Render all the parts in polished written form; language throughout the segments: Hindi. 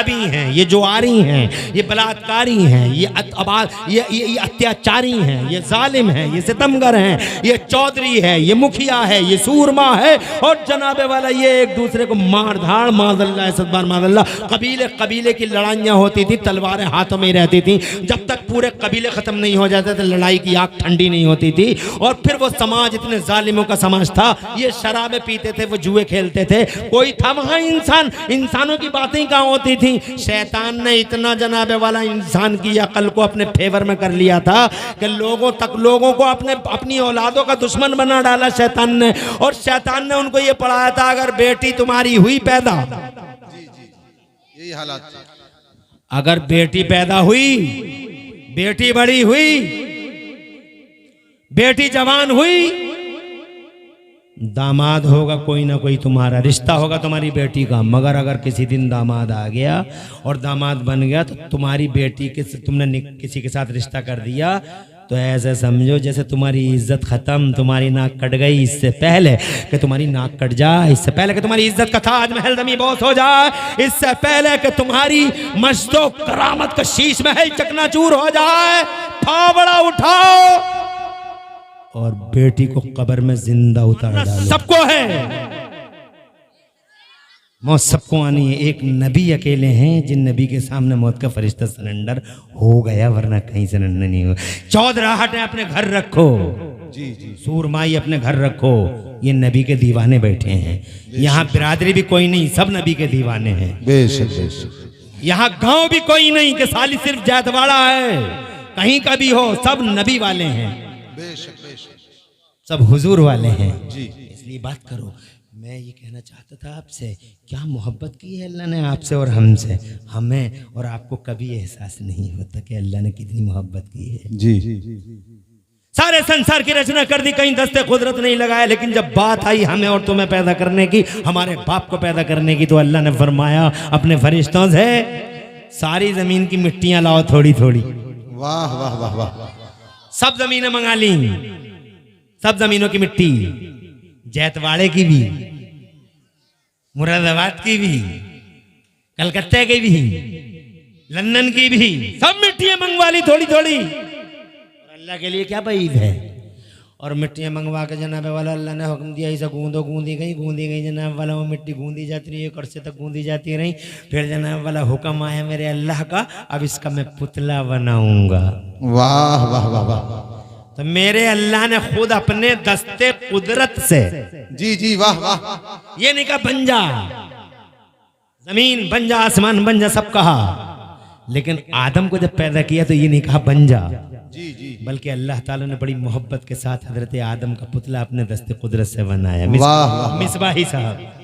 शराबी हैं, ये जुआरी हैं, ये बलात्कारी हैं, ये अत्याचारी हैं, ये जालिम हैं, ये सितमगर हैं, ये चौधरी है, ये मुखिया है, ये सूरमा है, और जनाबे वाला ये एक दूसरे को मार धाड़ माज़ल्लाह सदबार माज़ल्लाह कबीले कबीले की लड़ाइयाँ होती थी, तलवारें हाथों में ही रहती थी। जब तक पूरे कबीले ख़त्म नहीं हो जाते थे लड़ाई की आग ठंडी नहीं होती थी। और फिर वो समाज इतने जालिमों का समाज था, ये शराबें पीते थे, वो जुए खेलते थे, कोई था वहाँ इंसानों की बातें कहाँ होती थी। शैतान ने इतना जनाबे वाला इंसान की अकल को अपने फेवर में कर लिया था कि लोगों को अपनी औलादों का दुश्मन बना डाला शैतान ने। और शैतान ने उनको ये पढ़ाया था अगर बेटी तुम्हारी हुई पैदा, यही हालात, अगर बेटी पैदा हुई, बेटी बड़ी हुई, बेटी जवान हुई, दामाद होगा कोई ना कोई, तुम्हारा रिश्ता होगा तुम्हारी बेटी का। मगर अगर किसी दिन दामाद आ गया और दामाद बन गया तो तुम्हारी बेटी के तुमने किसी के साथ रिश्ता कर दिया तो ऐसे समझो जैसे तुम्हारी इज्जत खत्म, तुम्हारी नाक कट गई इससे पहले कि तुम्हारी नाक कट जाए, इससे पहले कि तुम्हारी इज्जत का ताजमहल दमी बोस हो जाए, इससे पहले कि तुम्हारी मस्जिदों करामत का शीश महल चकनाचूर हो जाए, फावड़ा उठाओ और बेटी को कब्र में जिंदा उतार डालो। सबको है मौत, सबको आनी है। एक नबी अकेले हैं जिन नबी के सामने मौत का फरिश्ता सरेंडर हो गया, वरना कहीं सरेंडर नहीं हो। चौधराहट अपने घर रखो, जी जी, सूरमाई अपने घर रखो। ये नबी के दीवाने बैठे हैं यहाँ, बिरादरी भी कोई नहीं, सब नबी के दीवाने हैं। बेशक बेशक। यहाँ गांव भी कोई नहीं कि साली सिर्फ जातवाड़ा है, कहीं का भी हो, सब नबी वाले हैं। बेशक बेशक, सब हुजूर वाले हैं जी। इसलिए बात करो। मैं ये कहना चाहता था आपसे, क्या मोहब्बत की है अल्लाह ने आपसे और हमसे, हमें और आपको कभी एहसास नहीं होता कि अल्लाह ने कितनी मोहब्बत की है। जी जी जी। सारे संसार की रचना कर दी, कहीं दस्ते कुदरत नहीं लगाया, लेकिन जब बात आई हमें और तुम्हें पैदा करने की, हमारे बाप को पैदा करने की, तो अल्लाह ने फरमाया अपने फरिश्तों से सारी जमीन की मिट्टियां लाओ थोड़ी थोड़ी। वाह वाह वाह वाह। सब जमीनें मंगा ली, सब जमीनों की मिट्टी, जैतवाड़े की भी, मुरादाबाद की भी, कलकत्ते की भी, लंदन की भी, सब मिट्टियां मंगवा ली थोड़ी थोड़ी। और अल्लाह के लिए क्या बईद है। और मिट्टियां मंगवा के जनाब वाला अल्लाह ने हुक्म दिया इसे गूंदो, गूंदी गई जनाब वाला, वो मिट्टी गूंदी जाती रही, एक अरसे तक गूंदी जाती रही। फिर जनाब वाला हुक्म आया मेरे अल्लाह का, अब इसका मैं पुतला बनाऊंगा। वाह वाह वाह वाह। तो मेरे अल्लाह ने खुद अपने दस्ते कुदरत से, जी जी वाह वाह, ये नहीं कहा बन जा, जमीन बन जा, आसमान बन जा, सब कहा, लेकिन आदम को जब पैदा किया तो ये नहीं कहा बन जा, जी जी, बल्कि अल्लाह ताला ने बड़ी मोहब्बत के साथ हजरत आदम का पुतला अपने दस्ते कुदरत से बनाया। मिसबाही साहब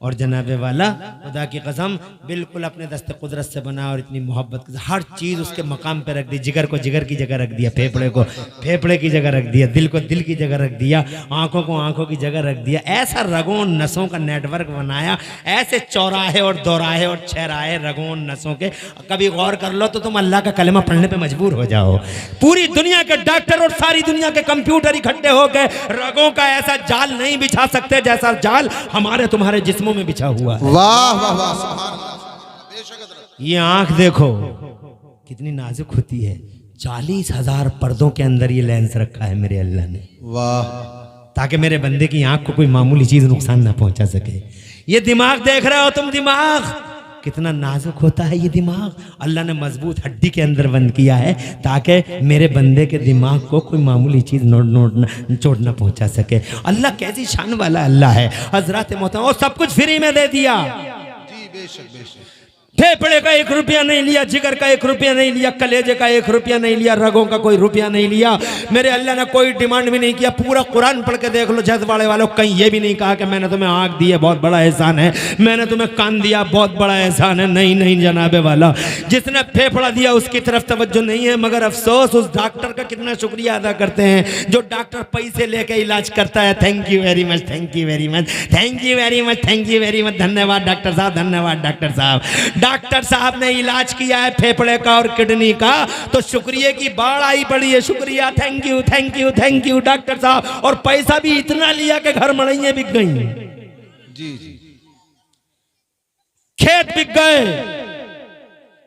और जनाबे वाला खुदा की कसम बिल्कुल अपने दस्ते कुदरत से बना, और इतनी मोहब्बत के हर चीज़ उसके मकाम पे रख दी। जिगर को जिगर की जगह रख दिया, फेफड़े को फेफड़े की जगह रख दिया, दिल को दिल की जगह रख दिया, आंखों को आंखों की जगह रख दिया। ऐसा रगों नसों का नेटवर्क बनाया, ऐसे चौराहे और दोराहे और छराहे रगों नसों के। कभी गौर कर लो तो तुम अल्लाह का कलमा पढ़ने पर मजबूर हो जाओ। पूरी दुनिया के डॉक्टर और सारी दुनिया के कंप्यूटर इकट्ठे होकर रगों का ऐसा जाल नहीं बिछा सकते जैसा जाल हमारे तुम्हारे जिस्मों में बिछा हुआ है। वाह वाह वाह, सुभान अल्लाह। ये आंख देखो कितनी नाजुक होती है, 40,000 पर्दों के अंदर ये लेंस रखा है मेरे अल्लाह ने। वाह, ताकि मेरे बंदे की आंख को कोई मामूली चीज नुकसान ना पहुंचा सके। ये दिमाग देख रहे हो तुम, दिमाग कितना नाजुक होता है। ये दिमाग अल्लाह ने मजबूत हड्डी के अंदर बंद किया है ताकि मेरे बंदे के दिमाग को कोई मामूली चीज चोट ना पहुंचा सके। अल्लाह कैसी शान वाला अल्लाह है। हजरत मोहतरम, और सब कुछ फ्री में दे दिया। जी बेशक बेशक। फेफड़े का 1 रुपया नहीं लिया, जिगर का 1 रुपया नहीं लिया, कलेजे का 1 रुपया नहीं लिया, रगों का कोई रुपया नहीं लिया। मेरे अल्लाह ने कोई डिमांड भी नहीं किया। पूरा कुरान पढ़ के देख लो जैतवाड़े वालों, कहीं ये भी नहीं कहा कि मैंने तुम्हें आँख दी है बहुत बड़ा एहसान है, मैंने तुम्हें कान दिया बहुत बड़ा एहसान है। नहीं नहीं जनाबे वाला, जिसने फेफड़ा दिया उसकी तरफ तवज्जो नहीं है। मगर अफसोस उस डॉक्टर का कितना शुक्रिया अदा करते हैं जो डॉक्टर पैसे लेके इलाज करता है। Thank you very much, thank you very much, thank you very much, thank you very much. धन्यवाद डॉक्टर साहब, धन्यवाद डॉक्टर साहब। डॉक्टर साहब ने इलाज किया है फेफड़े का और किडनी का, तो शुक्रिया की बाढ़ आई पड़ी है। शुक्रिया, thank you thank you thank you doctor साहब। और पैसा भी इतना लिया कि घर मड़ैया बिक गई, जी जी, खेत बिक गए,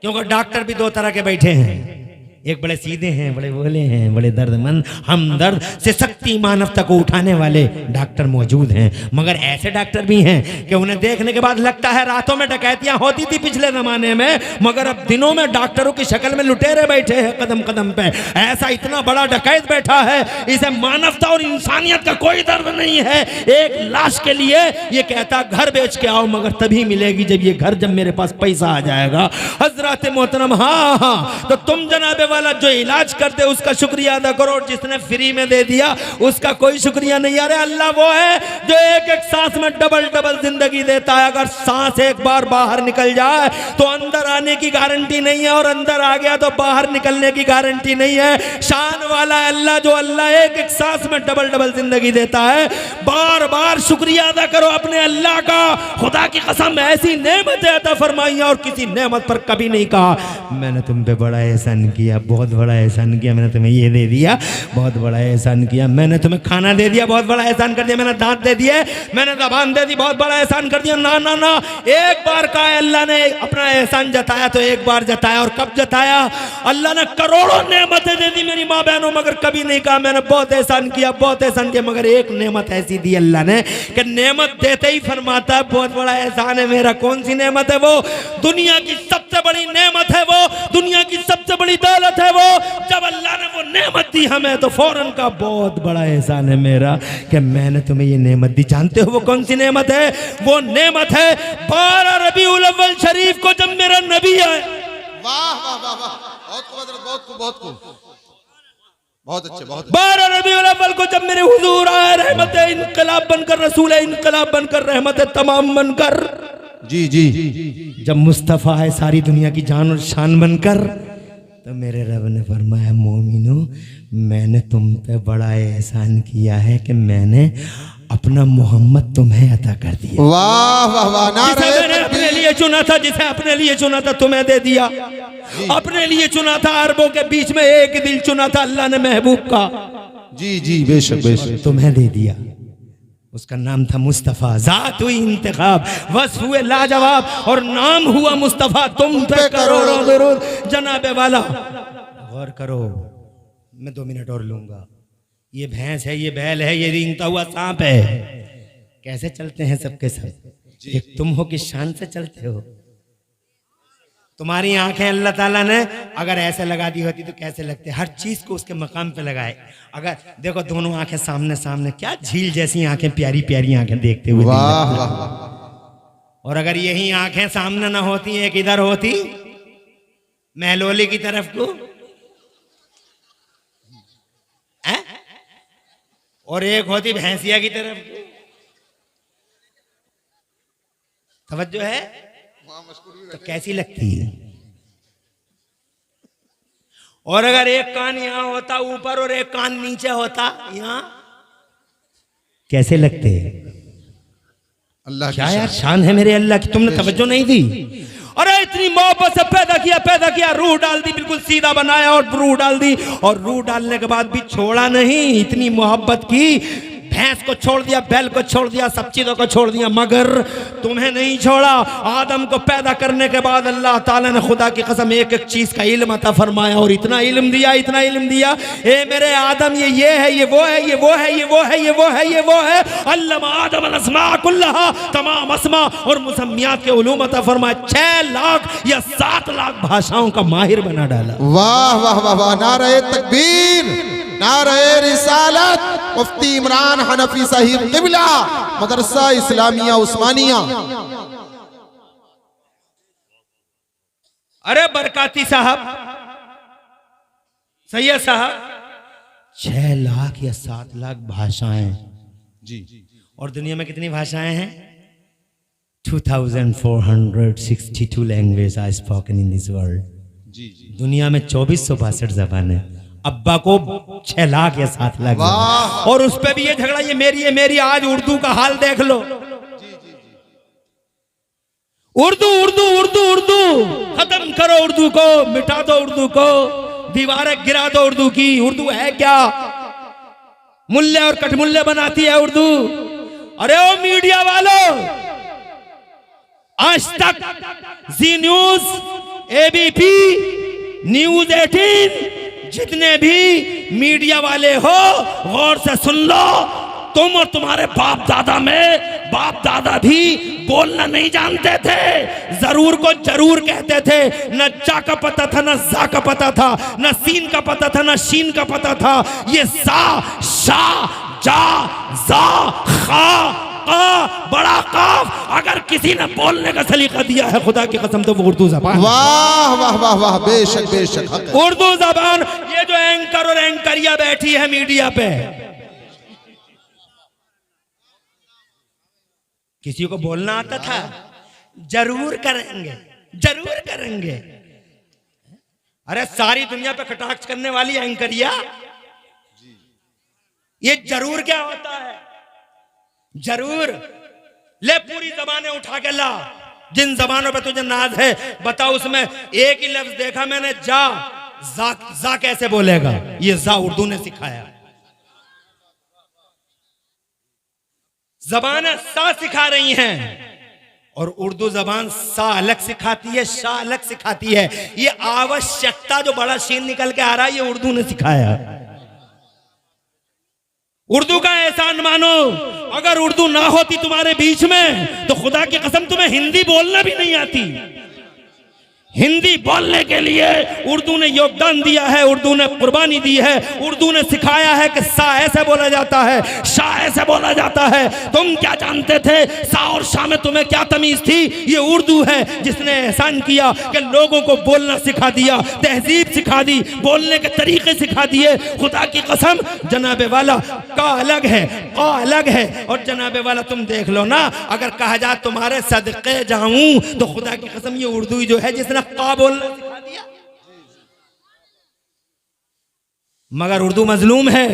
क्योंकि डॉक्टर भी दो तरह के बैठे हैं, एक बड़े सीधे हैं, बड़े भोले हैं, बड़े दर्दमंद, हमदर्द से शक्ति मानवता को उठाने वाले डॉक्टर मौजूद हैं। मगर ऐसे डॉक्टर भी हैं कि उन्हें देखने के बाद लगता है रातों में डकैतियां होती थी पिछले जमाने में, मगर अब दिनों में डॉक्टरों की शक्ल में लुटेरे बैठे हैं कदम कदम पे। ऐसा इतना बड़ा डकैत बैठा है, इसे मानवता और इंसानियत का कोई दर्द नहीं है। एक लाश के लिए ये कहता घर बेच के आओ, मगर तभी मिलेगी जब ये घर, जब मेरे पास पैसा आ जाएगा। हजरत मोहतरम, हाँ, तो तुम जनाबे वाला जो इलाज करते उसका शुक्रिया अदा करो, जिसने फ्री में दे दिया उसका कोई शुक्रिया नहीं। अरे अल्लाह वो है जो एक एक सांस में डबल डबल जिंदगी देता है। अगर सांस एक बार बाहर निकल जाए तो अंदर आने की गारंटी नहीं है, और अंदर आ गया तो बाहर निकलने की गारंटी नहीं है। शान वाला अल्लाह, जो अल्लाह एक एक सांस में डबल डबल जिंदगी देता है। बार बार शुक्रिया अदा करो अपने अल्लाह का। खुदा की कसम ऐसी नेमतें अता फरमाई और किसी नेमत पर कभी नहीं कहा मैंने तुम पे बड़ा एहसान किया, बहुत बड़ा एहसान किया, मैंने तुम्हें ये दे दिया, बहुत बड़ा एहसान किया, मैंने तुम्हें खाना दे दिया, बहुत बड़ा एहसान कर दिया, मैंने दांत दे दिए, मैंने ज़बान दे दी, बहुत बड़ा एहसान कर दिया। ना ना ना, एक बार कहा अल्लाह ने अपना एहसान जताया तो एक बार जताया। और कब जताया? अल्लाह ने करोड़ों नेमतें दे दी मेरी माँ बहनों, मगर कभी नहीं कहा मैंने बहुत एहसान किया, बहुत एहसान किया। मगर एक नेमत ऐसी दी अल्लाह ने कि नेमत देते ही फरमाता है बहुत बड़ा एहसान है मेरा। कौन सी नेमत है वो? दुनिया की सबसे बड़ी नेमत है वो, दुनिया की सबसे बड़ी दौलत है वो। जब अल्लाह ने वो नेमत दी हमें तो फौरन का बहुत बड़ा एहसान है मेरा कि मैंने तुम्हें ये नेमत दी। जानते हो वो कौन सी नेमत है? वो नेमत है 12 रबीउल अव्वल शरीफ को जब मेरा नबी आए। वाह वाह वाह वाह, बहुत खूब, बहुत खूब, बहुत खूब, बहुत अच्छे, बहुत 12 रबीउल अव्वल को जब मेरे हुजूर आए, रहमत इनकलाब बनकर, रसूल इनकलाब बनकर, रहमत तमाम बनकर। जी जी, जब मुस्तफ़ा है सारी दुनिया की जान और शान बनकर, तो मेरे रब ने फरमाया मोमिनो मैंने तुम पे बड़ा एहसान किया है कि मैंने अपना मोहम्मद तुम्हें अता कर दिया। वाह वाह वाह, जिसे मैंने अपने लिए चुना था, जिसे अपने लिए चुना था तुम्हें दे दिया। अपने लिए चुना था, अरबों के बीच में एक दिल चुना था अल्लाह ने महबूब का। जी जी, बेशक बेशक, तुम्हें दे दिया। उसका नाम था मुस्तफ़ा, जात हुई इंतखाब, वस्फ हुए लाजवाब, और नाम हुआ मुस्तफ़ा। तुम पे करोड़ों दुरूद जनाबे वाला। गौर करो, मैं 2 मिनट और लूंगा। ये भैंस है, ये बैल है, ये रेंगता हुआ सांप है, कैसे चलते हैं सबके सब। एक तुम हो कि शान से चलते हो। तुम्हारी आंखें अल्लाह ताला ने अगर ऐसे लगा दी होती तो कैसे लगते? हर चीज को उसके मकाम पे लगाए। अगर देखो दोनों आंखें सामने सामने, क्या झील जैसी आंखें, प्यारी प्यारी आंखें देखते हुए। वाह वाह, और अगर यही आंखें सामने ना होती, एक इधर होती महलोली की तरफ को, और एक होती भैंसिया की तरफ को। तवज्जो है? तो कैसी लगती है? और अगर एक कान यहां होता ऊपर और एक कान नीचे होता यहां, कैसे लगते? अल्लाह क्या यार शान है मेरे अल्लाह की, तुमने तवज्जो नहीं दी। अरे इतनी मोहब्बत से पैदा किया, रूह डाल दी, बिल्कुल सीधा बनाया और रूह डाल दी। और रूह डालने के बाद भी छोड़ा नहीं, इतनी मोहब्बत की। भैंस को छोड़ दिया, बैल को छोड़ दिया, सब चीजों को छोड़ दिया, मगर तुम्हें नहीं छोड़ा। आदम को पैदा करने के बाद अल्लाह ताला ने खुदा की कसम एक एक चीज का इल्म अता फरमाया, और इतना इल्म दिया, इतना इल्म दिया। ए मेरे आदम, ये है, ये वो है, ये वो है, ये वो है, ये वो है, ये वो है। अल्लमा आदम अल अस्मा कुल्लहा, तमाम अस्मा और मुसम्मियात के उलूम अता फरमाया। 6 लाख या 7 लाख भाषाओं का माहिर बना डाला। वाह वाह वाह वाह, नारे तकबीर, नारे रिसालत। मुफ्ती इमरान हनफी साहिब क़िबला, मदरसा इस्लामिया उस्मानिया। अरे बरकाती साहब, सैयद साहब, 6 लाख या 7 लाख भाषाएं जी। और दुनिया में कितनी भाषाएं हैं? 2462 language are spoken in this world. जी जी, दुनिया में 2462 जबानें। अब्बा को 6 लाख या 7 लाख, और उस पे भी ये झगड़ा, ये मेरी, ये मेरी। आज उर्दू का हाल देख लो। उर्दू उर्दू उर्दू उर्दू, खत्म करो उर्दू को, मिटा दो उर्दू को, दीवारें गिरा दो उर्दू की। उर्दू है क्या? मुल्ले और कटमुल्ले बनाती है उर्दू। अरे ओ मीडिया वालों, आज तक जी न्यूज, एबीपी, न्यूज 18, जितने भी मीडिया वाले हो गौर से सुन लो। तुम और तुम्हारे बाप दादा भी बोलना नहीं जानते थे, जरूर को जरूर कहते थे। न जा का पता था, न जा का पता था, न सीन का पता था, न शीन का पता था। ये सा, शा, जा, जा, खा, का, बड़ा काफ अगर किसी ने बोलने का सलीका दिया है खुदा की कसम तो वो उर्दू जबान। वाह वाह वाह वाह, बेशक बेशक हक है। उर्दू जबान। ये जो एंकर और एंकरिया बैठी है मीडिया पे, किसी को बोलना आता था? जरूर करेंगे, जरूर करेंगे। अरे सारी दुनिया पे कटाक्ष करने वाली एंकरिया, ये जरूर क्या होता है? जरूर ले पूरी जबानें उठा के ला, जिन जबानों पे तुझे नाज है बता। उसमें एक ही लफ्ज देखा मैंने, जा कैसे बोलेगा? ये जा उर्दू ने सिखाया। जबानें सा सिखा रही हैं और उर्दू जबान सा अलग सिखाती है, शाह अलग सिखाती है। ये आवश्यकता जो बड़ा शीन निकल के आ रहा है ये उर्दू ने सिखाया। उर्दू का एहसान मानो। अगर उर्दू ना होती तुम्हारे बीच में तो खुदा की कसम तुम्हें हिंदी बोलना भी नहीं आती। हिंदी बोलने के लिए उर्दू ने योगदान दिया है, उर्दू ने कुर्बानी दी है, उर्दू ने सिखाया है कि सा ऐसे बोला जाता है, शाह ऐसे बोला जाता है। तुम क्या जानते थे? सा और शाह में तुम्हें क्या तमीज थी? ये उर्दू है जिसने एहसान किया कि लोगों को बोलना सिखा दिया, तहजीब सिखा दी, बोलने के तरीके सिखा दिए। खुदा की कसम जनाबे वाला का अलग है, का अलग है। और जनाबे वाला तुम देख लो ना, अगर कहा जाए तुम्हारे सदके जाऊं तो खुदा की कसम ये उर्दू जो है जिसने का बोलना सिखा दिया। मगर उर्दू मजलूम है,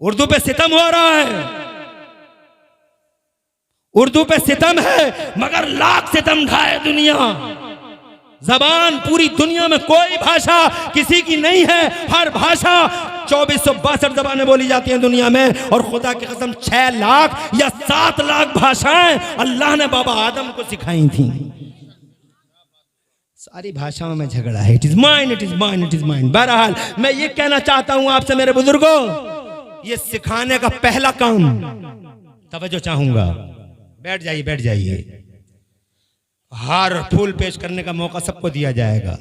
उर्दू पे सितम हो रहा है, उर्दू पे सितम है। मगर लाख सितम ढाए दुनिया, जबान पूरी दुनिया में कोई भाषा किसी की नहीं है। हर भाषा 2462 जबानें बोली जाती हैं दुनिया में। और खुदा की कसम 6 लाख या 7 लाख भाषाएं अल्लाह ने बाबा आदम को सिखाई थी। सारी भाषाओं में झगड़ा है। It is mine, it is mine, it is mine. बहरहाल मैं ये कहना चाहता हूं आपसे मेरे बुजुर्गों, ये सिखाने का पहला काम, तवज्जो चाहूंगा, बैठ जाइए बैठ जाइए। हार और फूल पेश करने का मौका सबको दिया जाएगा।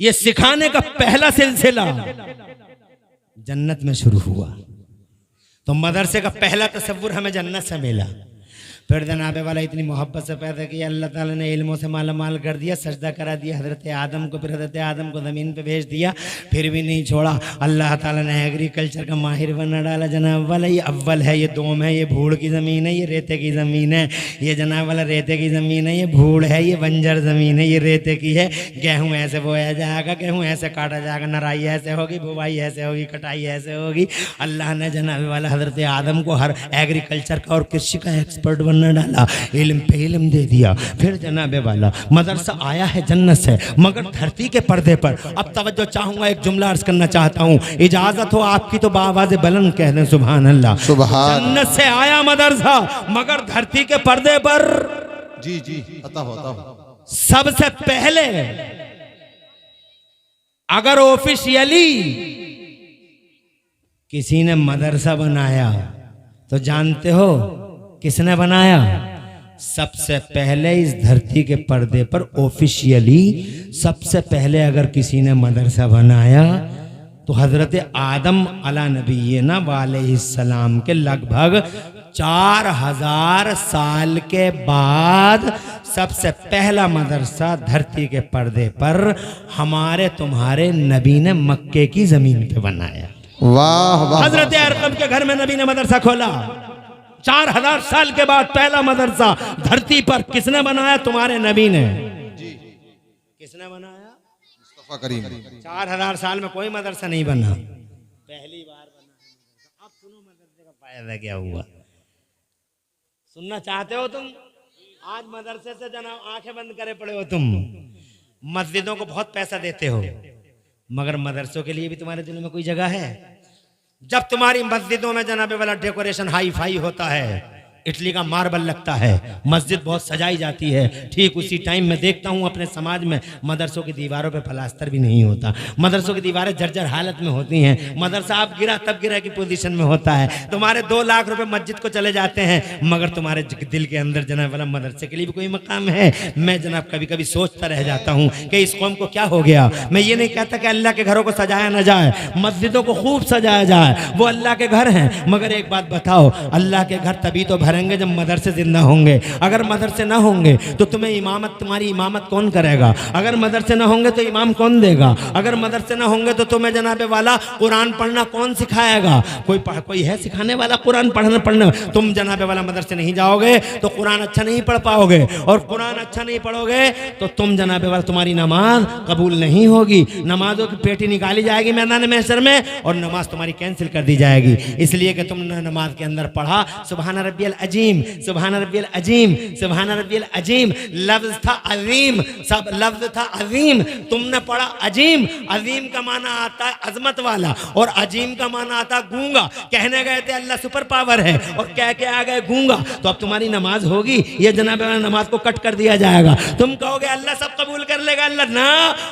ये सिखाने का पहला सिलसिला जन्नत में शुरू हुआ। तो मदरसे का पहला तसव्वुर हमें जन्नत से मिला। फिर जनाबे वाला इतनी मोहब्बत से पैदा किया, अल्लाह ताला ने इल्मों से माला माल कर दिया, सजदा करा दिया हज़रत आदम को। फिर हज़रत आदम को ज़मीन पे भेज दिया, फिर भी नहीं छोड़ा। अल्लाह ताला ने एग्रीकल्चर का माहिर बना डाला जनाब वाला। ये अव्वल है, ये दोम है, ये भूड़ की ज़मीन है, ये रेते की ज़मीन है। ये जनाब वाला रेते की ज़मीन है, ये भूड़ है, ये बंजर ज़मीन है, ये रेते की है। गेहूँ ऐसे बोया जाएगा, गेहूँ ऐसे काटा जाएगा, नराई ऐसे होगी, बुवाई ऐसे होगी, कटाई ऐसे होगी। अल्लाह ने जनाब वाला हज़रत आदम को हर एग्रीकल्चर का और कृषि का एक्सपर्ट बनना डाला, इल्म पे इल्म दे दिया। फिर जनाबे वाला मदरसा आया है जन्नत से, मगर धरती के पर्दे पर। अब तवज्जो चाहूंगा, एक जुमला अर्ज करना चाहता हूं, इजाजत हो आपकी तो बावाज़े बुलंद कह दें सुभान अल्लाह। जन्नत से आया मदरसा मगर धरती के पर्दे पर। जी जी अता हो। सबसे पहले अगर ऑफिशियली किसी ने मदरसा बनाया तो जानते हो किसने बनाया? सबसे पहले इस धरती के पर्दे पर ऑफिशियली सबसे पहले अगर किसी ने मदरसा बनाया तो हजरत आदम अला नबीना वालैहिस्सलाम के लगभग 4000 साल के बाद सबसे पहला मदरसा धरती के पर्दे पर हमारे तुम्हारे नबी ने मक्के की जमीन पे बनाया। वाह वाह। हजरत अरकम के घर में नबी ने मदरसा खोला। 4000 साल के बाद पहला मदरसा धरती पर किसने बनाया? तुम्हारे नबी ने। किसने बनाया? मुस्तफा करीम। 4000 साल में कोई मदरसा नहीं बना, पहली बार बना। अब सुनो मदरसे का फायदा क्या हुआ, सुनना चाहते हो तुम? आज मदरसे से जनाब आंखें बंद करे पड़े हो तुम। मस्जिदों को बहुत पैसा देते हो मगर मदरसों के लिए भी तुम्हारे दिलों में कोई जगह है? जब तुम्हारी मस्जिदों में जनाबे वाला डेकोरेशन हाई फाई होता है इटली का मार्बल लगता है, मस्जिद बहुत सजाई जाती है। ठीक उसी टाइम में देखता हूँ अपने समाज में मदरसों की दीवारों पे प्लास्टर भी नहीं होता, मदरसों की दीवारें जर्जर हालत में होती हैं। मदरसा आप गिरा तब गिरा की पोजीशन में होता है। तुम्हारे 2 लाख रुपए मस्जिद को चले जाते हैं, मगर तुम्हारे दिल के अंदर जनाब वाला मदरसे के लिए भी कोई मकाम है। मैं जनाब कभी कभी सोचता रह जाता हूँ कि इस कौम को क्या हो गया। मैं ये नहीं कहता कि अल्लाह के घरों को सजाया ना जाए, मस्जिदों को खूब सजाया जाए, वो अल्लाह के घर हैं। मगर एक बात बताओ, अल्लाह के घर तभी तो भरेंगे जब मदरसे जिंदा होंगे। अगर मदरसे ना होंगे तो तुम्हारी इमामत कौन करेगा? अगर मदरसे ना होंगे तो इमाम कौन देगा? अगर मदरसे ना होंगे तो तुम्हें जनाबे वाला कुरान पढ़ना कौन सिखाएगा? कोई है सिखाने वाला कुरान पढ़ना? तुम जनाबे वाला मदरसे नहीं जाओगे तो कुरान अच्छा नहीं पढ़ पाओगे, और कुरान अच्छा नहीं पढ़ोगे तो तुम जनाबे वाला तुम्हारी नमाज कबूल नहीं होगी। नमाजों की पेटी निकाली जाएगी मैदान महशर में और नमाज तुम्हारी कैंसिल कर दी जाएगी, इसलिए कि तुमने नमाज के अंदर पढ़ा सुभान रब्बियल अजीम, सुभान रब्बियल अजीम, सुभान रब्बियल अजीम। लफ्ज था अजीम, सब लफ्ज था अजीम, तुमने पढ़ा अजीम। अजीम का माना आता है अजमत वाला, और अजीम का माना आता है गूंगा। कहने गए थे अल्लाह सुपर पावर है और कह के आ गए गूंगा, तो अब तुम्हारी नमाज होगी? ये जनाब नमाज को कट कर दिया जाएगा। तुम कहोगे अल्लाह सब कबूल कर लेगा, अल्लाह ना,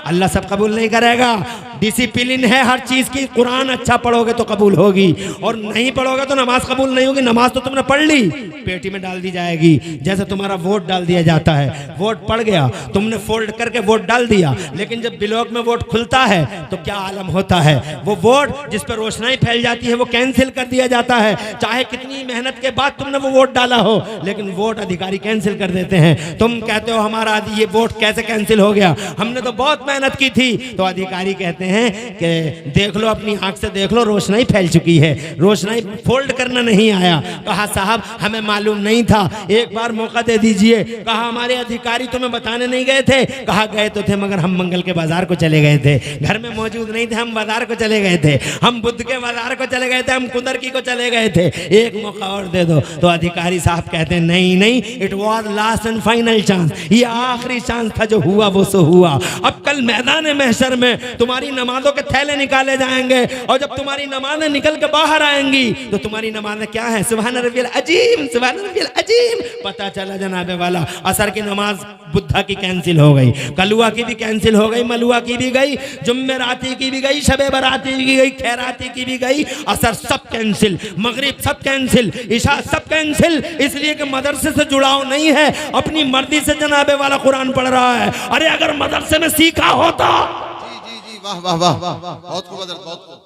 अल्लाह सब कबूल नहीं करेगा। डिसिप्लिन है हर चीज की, कुरान अच्छा पढ़ोगे तो कबूल होगी, और नहीं पढ़ोगे तो नमाज कबूल नहीं होगी। नमाज तो तुमने पढ़ ली, पेटी में डाल दी जाएगी। जैसे तुम्हारा वोट डाल दिया जाता है, वोट पड़ गया, तुमने फोल्ड करके वोट डाल दिया, लेकिन जब ब्लॉक में वोट खुलता है तो क्या आलम होता है? वो वोट जिस पर रोशनाई फैल जाती है वो कैंसिल कर दिया जाता है। चाहे कितनी मेहनत के बाद तुमने वो वोट डाला हो, लेकिन वोट अधिकारी कैंसिल कर देते हैं। तुम कहते हो हमारा ये वोट कैसे कैंसिल हो गया, हमने तो बहुत मेहनत की थी। तो अधिकारी कहते हैं कि देख लो, अपनी आंख से देख लो, रोशनाई फैल चुकी है, रोशनाई फोल्ड करना नहीं आया। कहा साहब हमें मालूम नहीं था, एक बार मौका दे दीजिए। कहा हमारे अधिकारी तुम्हें बताने नहीं गए थे? कहा गए तो थे, मगर हम मंगल के बाजार को चले गए थे, घर में मौजूद नहीं थे, हम बाजार को चले गए थे, हम बुद्ध के बाजार को चले गए थे, हम कुदरकी को चले गए थे, एक मौका और दे दो। तो अधिकारी साहब कहते हैं नहीं नहीं, it was last and final chance, ये आखिरी चांस था, जो हुआ वो सो हुआ। अब कल मैदान महशर में तुम्हारी नमाजों के थैले निकाले जाएंगे, और जब तुम्हारी नमाजें निकल के बाहर आएंगी तो तुम्हारी नमाजें क्या है? सुभान रब्बियल अजीम, सुभान रब्बियल अजीम। पता चला जनाबे वाला असर की नमाज बुद्धा की कैंसिल हो गई, कलुआ की भी कैंसिल हो गई, मलुआ की भी गई, जुम्मेराती की भी गई, शबे बराती की गई, खैराती की भी गई, असर सब कैंसिल, मगरिब सब कैंसिल, इशा सब कैंसिल। इसलिए कि मदरसे से जुड़ाव नहीं है, अपनी मर्जी से जनाबे वाला कुरान पढ़ रहा है। अरे अगर मदरसे में सीखा होता, जी जी जी, वाह वाह वाह वाह, बहुत खूब हज़रत, बहुत खूब,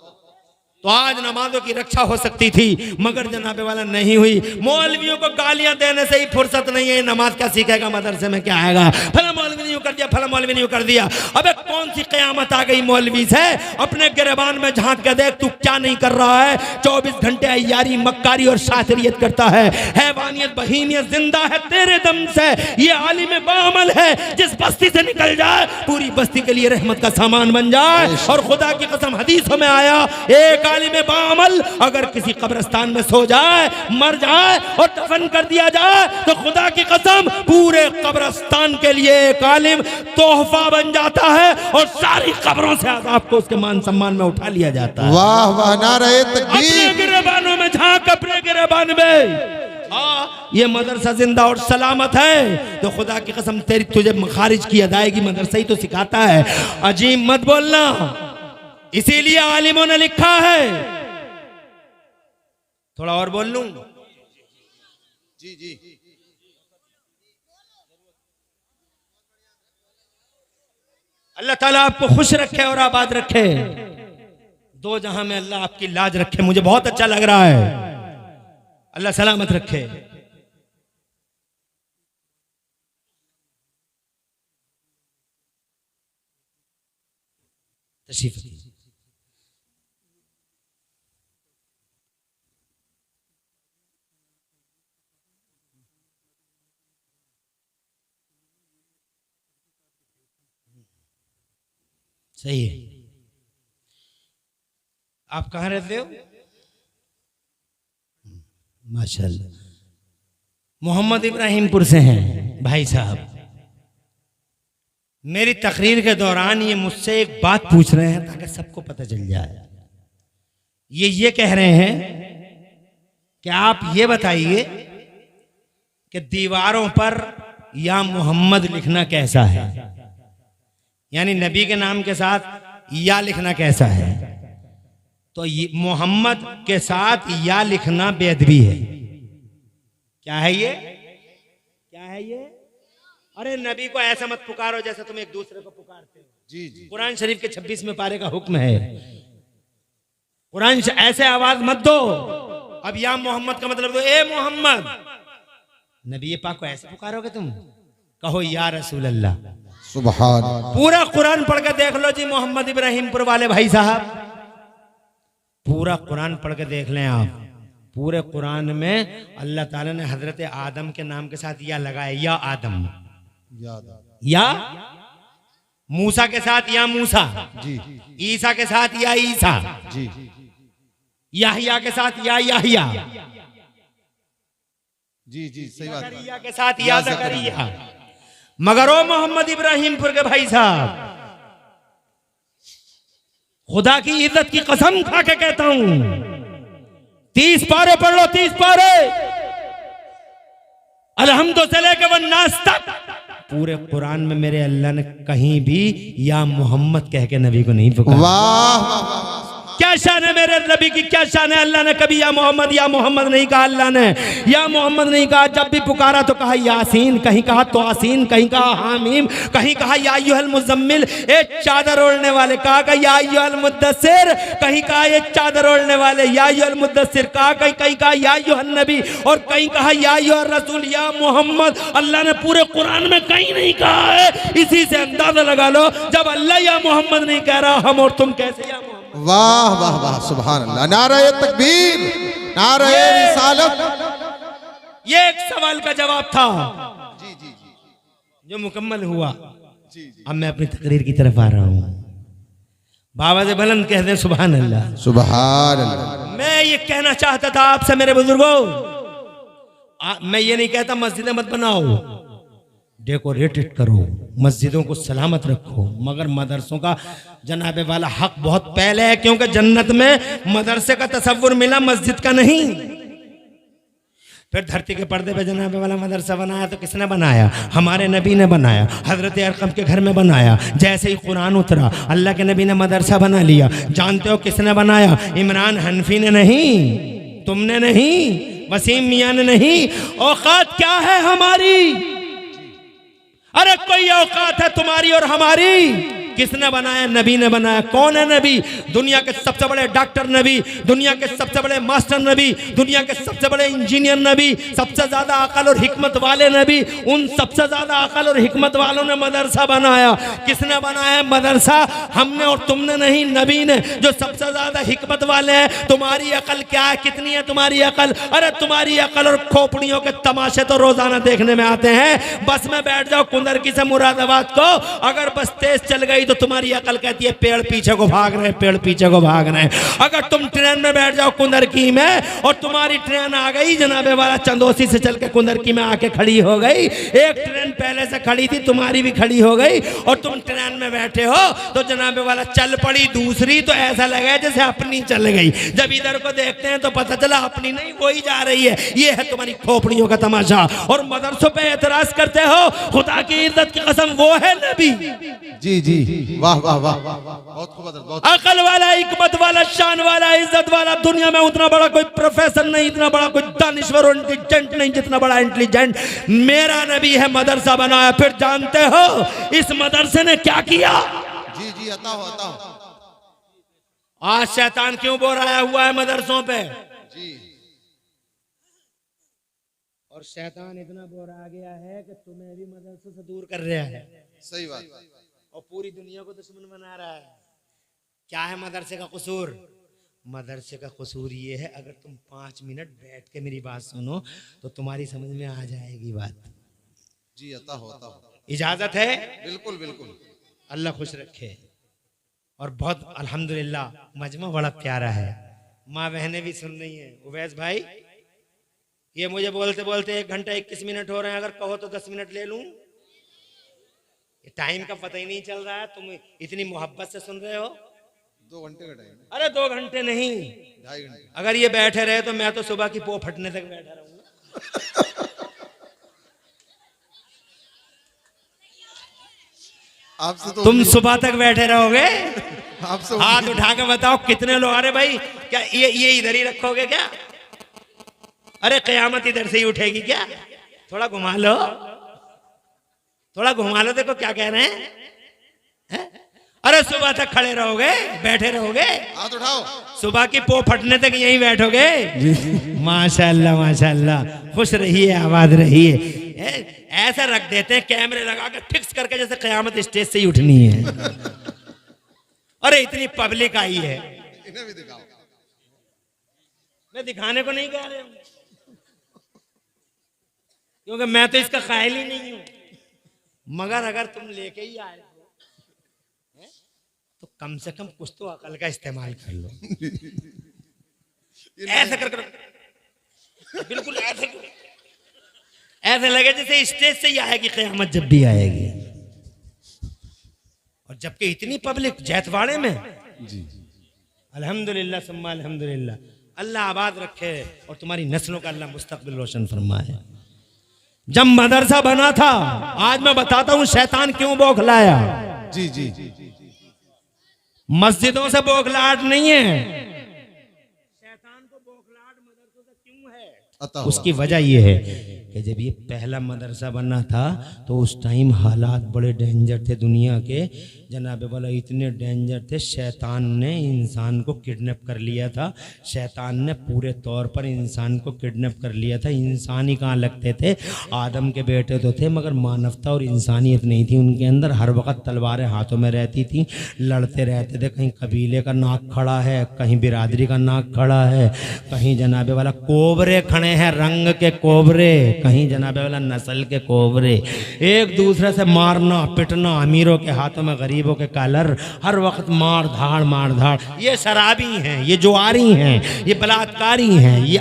तो आज नमाजों की रक्षा हो सकती थी, मगर जनाबे वाला नहीं हुई। मौलवियों को गालियां देने से ही फुर्सत नहीं है, नमाज क्या सीखेगा, मदरसे में क्या आएगा, फला मौलवी ने यूं कर दिया, फला मौलवी ने यूं कर दिया। अबे कौन सी कयामत आ गई मौलवी से? अपने गिरबान में झांक के देख, तू क्या नहीं कर रहा है। 24 घंटे अय्यारी, मक्कारी और शातिरियत करता है, हैवानियत, बहीमियत जिंदा है तेरे दम से। ये आलिम बाअमल है, जिस बस्ती से निकल जाए पूरी बस्ती के लिए रहमत का सामान बन जाए। और खुदा की कसम हदीसों में आया, एक आलिम बाअमल अगर किसी कब्रिस्तान में सो जाए, मर जाए और दफन कर दिया जाए, तो खुदा की कसम पूरे कब्रिस्तान के लिए एक आलिम तोहफा बन जाता है, और सारी कब्रों से अज़ाब को उसके मान सम्मान में उठा लिया जाता है। वाह वाह, नारे तकबीर। अपने गिरबानों में झांक, अपने गिरबान में ये मदरसा जिंदा और सलामत है, तो खुदा की कसम तेरी तुझे मखारिज की अदायगी मदरसा ही तो सिखाता है। अजीम मत बोलना, इसीलिए आलिमों ने लिखा है। थोड़ा और बोल लूं? जी जी, अल्लाह ताला आपको खुश रखे और आबाद रखे, दो जहां में अल्लाह आपकी लाज रखे। मुझे बहुत अच्छा लग रहा है, अल्लाह सलामत रखे। तशरीफ सही है। आप कहाँ रहते हो? माशाल्लाह, मोहम्मद इब्राहिमपुर से हैं भाई साहब। मेरी तकरीर के दौरान ये मुझसे एक बात पूछ रहे हैं ताकि सबको पता चल जाए। ये कह रहे हैं कि आप ये बताइए कि दीवारों पर या मोहम्मद लिखना कैसा है, यानी नबी के नाम के साथ या लिखना कैसा है। तो मोहम्मद के साथ या लिखना बेअदबी है। क्या है ये? क्या है ये? अरे नबी को ऐसा मत पुकारो जैसे तुम एक दूसरे को पुकारते हो। जी जी। कुरान शरीफ के 26वें पारे का हुक्म है, कुरान ऐसे आवाज मत दो। अब या मोहम्मद का मतलब दो, ए मोहम्मद। नबी पाक को ऐसे पुकारोगे तुम? कहो या रसूल अल्लाह। सुभान। पूरा कुरान पढ़ के देख लो जी मोहम्मद इब्राहिमपुर वाले भाई साहब, पूरा कुरान पढ़ के देख लें आप। पूरे कुरान में अल्लाह ताला ने हजरत आदम के नाम के साथ या लगाया, या आदम। या मूसा के साथ या मूसा जी। ईसा के साथ या ईसा जी। याहिया के साथ या याहिया जी जी सही बात। जकरिया के साथ या जकरिया। मगर ओ मोहम्मद इब्राहिमपुर के भाई साहब, खुदा की इज्जत की कसम खा के कहता हूं, 30 पारे पढ़ लो, 30 पारे अलहम्दुलिल्लाह से लेकर वन्नास तक, पूरे कुरान में मेरे अल्लाह ने कहीं भी या मोहम्मद कह के नबी को नहीं पुकारा। वाह। क्या शान है मेरे नबी की, क्या शान है। अल्लाह ने कभी या मोहम्मद नहीं कहा। अल्लाह ने या मोहम्मद नहीं कहा। जब भी पुकारा तो कहा यासीन, कहीं कहा तोसीन, कहीं कहा हामीम, कहीं कहा या अय्युहल मुज़म्मिल, ए चादर ओढ़ने वाले, कहा या अय्युहल मुद्दस्सिर, कहीं कहा ये चादर ओढ़ने वाले, या अय्युहल मुद्दस्सिर कहा, कहीं कहा या अय्युहन नबी, और कहीं कहा या अय्युहर रसूल, या मोहम्मद। अल्लाह ने पूरे कुरान में कहीं नहीं कहा है। इसी से अंदाजा लगा लो, जब अल्लाह या मोहम्मद नहीं कह रहा, हम और तुम कैसे या मोहम्मद। वाह वाह वाह सुभान अल्लाह। नारे तकबीर, नारे रिसालत। ये एक सवाल का जवाब था जी जी जी जो मुकम्मल हुआ। जी जी। अब मैं अपनी तकरीर की तरफ आ रहा हूं। बाबा से बुलंद कहते हैं सुभान अल्लाह। सुभान अल्लाह। मैं ये कहना चाहता था आपसे मेरे बुजुर्गों, मैं ये नहीं कहता मस्जिदें मत बनाओ, डेकोरेटेड करो, मस्जिदों को सलामत रखो, मगर मदरसों का जनाबे वाला हक बहुत पहले है, क्योंकि जन्नत में मदरसे का तसव्वुर मिला, मस्जिद का नहीं। फिर धरती के पर्दे पे जनाबे वाला मदरसा बनाया तो किसने बनाया? हमारे नबी ने बनाया, हजरत अरकम के घर में बनाया। जैसे ही कुरान उतरा अल्लाह के नबी ने मदरसा बना लिया। जानते हो किसने बनाया? इमरान हनफी ने नहीं, तुमने नहीं, वसीम मियां ने नहीं। औकात क्या है हमारी? अरे कोई औकात है तुम्हारी और हमारी? किसने बनाया? नबी ने बनाया। कौन है नबी? दुनिया के सबसे बड़े डॉक्टर नबी, दुनिया के सबसे बड़े मास्टर नबी, दुनिया के सबसे बड़े इंजीनियर नबी, सबसे ज्यादा अकल और हिकमत वाले नबी। उन सबसे ज्यादा अकल और हिकमत वालों ने मदरसा बनाया। किसने बनाया मदरसा? हमने और तुमने नहीं, नबी ने, जो सबसे ज्यादा हिकमत वाले हैं। तुम्हारी अकल क्या है? कितनी है तुम्हारी अकल? अरे तुम्हारी अकल और खोपड़ियों के तमाशे तो रोजाना देखने में आते हैं। बस में बैठ जाओ कुंदरकी से मुरादाबाद को, अगर बस तेज चल गई तो तुम्हारी अकल कहती है पेड़ पीछे को भाग रहे, पेड़ पीछे को भाग रहे। अगर तुम ट्रेन में बैठ जाओ कुंदरकी में और तुम्हारी ट्रेन आ गई जनाबे वाला चंदोसी से चल के कुंदरकी में आके खड़ी हो गई, एक ट्रेन पहले से खड़ी थी, तुम्हारी भी खड़ी हो गई और तुम ट्रेन में बैठे हो तो जनाबे वाला चल पड़ी दूसरी, तो ऐसा लगा जैसे अपनी चल गई। जब इधर को देखते हैं तो पता चला अपनी नहीं, वही जा रही है। ये है तुम्हारी खोपड़ियों का तमाशा। और मदरसों पे एतराज करते हो, खुदा की इज्जत की कसम वो है नबी। जी जी वाह वाह वाह बहुत खूब, बहुत अकल वाला, हिकमत वाला, शान वाला, इज्जत वाला। दुनिया में उतना बड़ा कोई प्रोफेसर नहीं, इतना बड़ा कोई दानिश्वर और इंटेलिजेंट नहीं जितना बड़ा इंटेलिजेंट मेरा नबी है। मदरसा बनाया। फिर जानते हो इस मदरसे ने क्या किया? जी जी अता हो अता हो। आज शैतान क्यों बोराया हुआ है मदरसों पे? जी। और शैतान इतना बोरा गया है कि तुम्हें भी मदरसों से दूर कर रहा है। सही बात। और पूरी दुनिया को दुश्मन बना रहा है। क्या है मदरसे का कसूर? मदरसे का कसूर ये है, अगर तुम 5 मिनट बैठ के मेरी बात सुनो तो तुम्हारी समझ में आ जाएगी बात। जी अता हो अता हो। इजाजत है? बिल्कुल बिल्कुल। अल्लाह खुश रखे। और बहुत अल्हम्दुलिल्लाह मजमा बड़ा प्यारा है। माँ बहनें भी सुन रही हैं। उवैस भाई ये मुझे बोलते बोलते 1 घंटा 21 मिनट हो रहे हैं, अगर कहो तो 10 मिनट ले लूं। टाइम का पता ही नहीं चल रहा है, तुम इतनी मोहब्बत से सुन रहे हो। 2 घंटे का टाइम। अरे 2 घंटे नहीं, 2.5 घंटे। अगर ये बैठे रहे तो मैं तो सुबह की पो फटने तक बैठा रहूंगा। आपसे तो तुम सुबह तक बैठे रहोगे? आपसे हाथ उठा के बताओ कितने लोग। अरे भाई क्या ये इधर ही रखोगे क्या? अरे कयामत इधर से ही उठेगी क्या? थोड़ा घुमा लो, थोड़ा घुमा लो, देखो क्या कह रहे हैं? अरे सुबह तक खड़े रहोगे, बैठे रहोगे? हाथ उठाओ। सुबह की पो फटने तक यहीं बैठोगे? माशाल्लाह माशाल्लाह, खुश रहिए, आबाद रहिए। ऐसा रख देते हैं कैमरे लगा के फिक्स करके जैसे कयामत स्टेज से ही उठनी है। अरे इतनी पब्लिक आई है, इन्हें भी दिखाओ। मैं दिखाने को नहीं कह रहा हूं, क्योंकि मैं तो इसका कायल ही नहीं हूं। मगर अगर तुम लेके ही आए तो कम से कम कुछ तो अकल का इस्तेमाल कर लो। ऐसे कर बिल्कुल ऐसे लगे जैसे स्टेज से ही आएगी कयामत जब भी आएगी। और जबकि इतनी पब्लिक जैतवाड़े में। अल्हम्दुलिल्लाह सुम्मा अल्हम्दुलिल्लाह, अल्लाह आबाद रखे और तुम्हारी नस्लों का अल्लाह मुस्तकबिल रोशन फरमाए। जब मदरसा बना था, आज मैं बताता हूं शैतान क्यों बौखलाया। जी जी, मस्जिदों से बौखलाहट नहीं है, शैतान को बौखलाहट मदरसों से क्यों है? उसकी वजह यह है कि जब ये पहला मदरसा बना था तो उस टाइम हालात बड़े डेंजर थे दुनिया के। जनाब वाला इतने डेंजर थे, शैतान ने इंसान को किडनैप कर लिया था। शैतान ने पूरे तौर पर इंसान को किडनैप कर लिया था। इंसान ही कहाँ लगते थे, आदम के बेटे तो थे मगर मानवता और इंसानियत नहीं थी उनके अंदर। हर वक्त तलवारें हाथों में रहती थी, लड़ते रहते थे। कहीं कबीले का नाक खड़ा है, कहीं बिरादरी का नाक खड़ा है, कहीं जनाब वाला कोबरे खड़े हैं, रंग के कोबरे, कहीं जनाब वाला नस्ल के कोबरे। एक दूसरे से मारना पिटना, अमीरों के हाथों में गरीबों के कॉलर, हर वक्त मार धाड़ मार धाड़। ये शराबी हैं, ये जुआरी हैं, ये बलात्कारी हैं, ये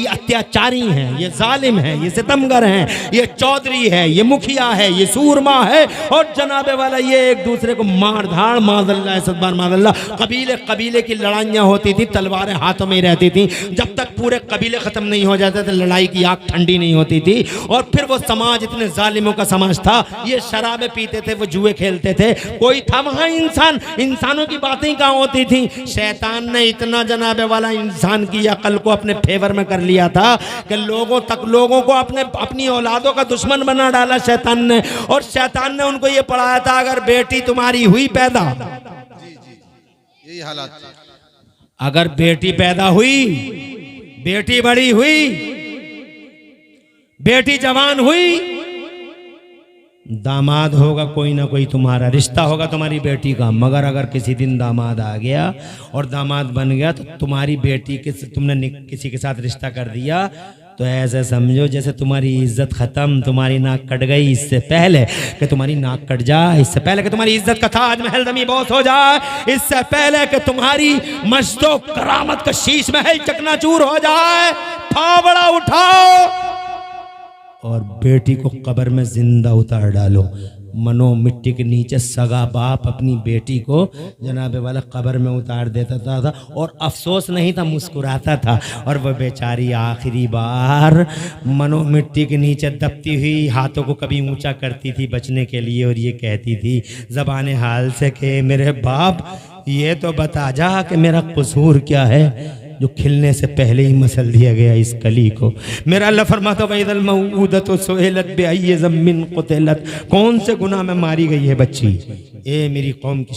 अत्याचारी हैं, ये जालिम हैं, ये सितमगर हैं, ये चौधरी है, ये मुखिया है, ये सूरमा है। और जनाबे वाला ये एक दूसरे को मार धाड़ माज़ल्लाह सदबार माज़ल्लाह। कबीले कबीले की लड़ाइयाँ होती थी, तलवारें हाथों में रहती थी। जब तक पूरे कबीले ख़त्म नहीं हो जाते थे लड़ाई की आग ठंडी नहीं होती थी। और फिर वो समाज इतने जालिमों का समाज था, ये शराबें पीते थे, वो जुए खेलते थे। कोई था वहां इंसान? इंसानों की बातें कहां होती थी? शैतान ने इतना जनाबे वाला इंसान की अकल को अपने फेवर में कर लिया था कि लोगों को अपनी औलादों का दुश्मन बना डाला शैतान ने। और शैतान ने उनको ये पढ़ाया था, अगर बेटी तुम्हारी हुई पैदा, यही हालात, अगर बेटी पैदा हुई, बेटी बड़ी हुई, बेटी जवान हुई, दामाद होगा कोई ना कोई, तुम्हारा रिश्ता होगा तुम्हारी बेटी का। मगर अगर किसी दिन दामाद आ गया और दामाद बन गया तो तुम्हारी बेटी के तुमने किसी के साथ रिश्ता कर दिया तो ऐसे समझो जैसे तुम्हारी इज्जत खत्म, तुम्हारी नाक कट गई। इससे पहले कि तुम्हारी नाक कट जाए, इससे पहले कि तुम्हारी इज्जत का ताज महल दमी बोस हो जाए, इससे पहले कि तुम्हारी मस्जिदों करामत का शीश महल चकनाचूर हो जाए, फावड़ा उठाओ और बेटी को कब्र में जिंदा उतार डालो। मनो मिट्टी के नीचे सगा बाप अपनी बेटी को जनाबे वाला कब्र में उतार देता था और अफसोस नहीं था, मुस्कुराता था। और वह बेचारी आखिरी बार मनो मिट्टी के नीचे दबती हुई हाथों को कभी ऊंचा करती थी बचने के लिए और ये कहती थी ज़बान हाल से कि मेरे बाप ये तो बता जा कि मेरा कसूर क्या है जो खिलने से पहले ही मसल दिया गया इस कली को। मेरा अल्लाह फरमाता वैदल मऊदत सुइलत बिअय्यि ज़म्बिन क़ुतिलत, कौन से गुनाह में मारी गई है बच्ची? ए मेरी कौम की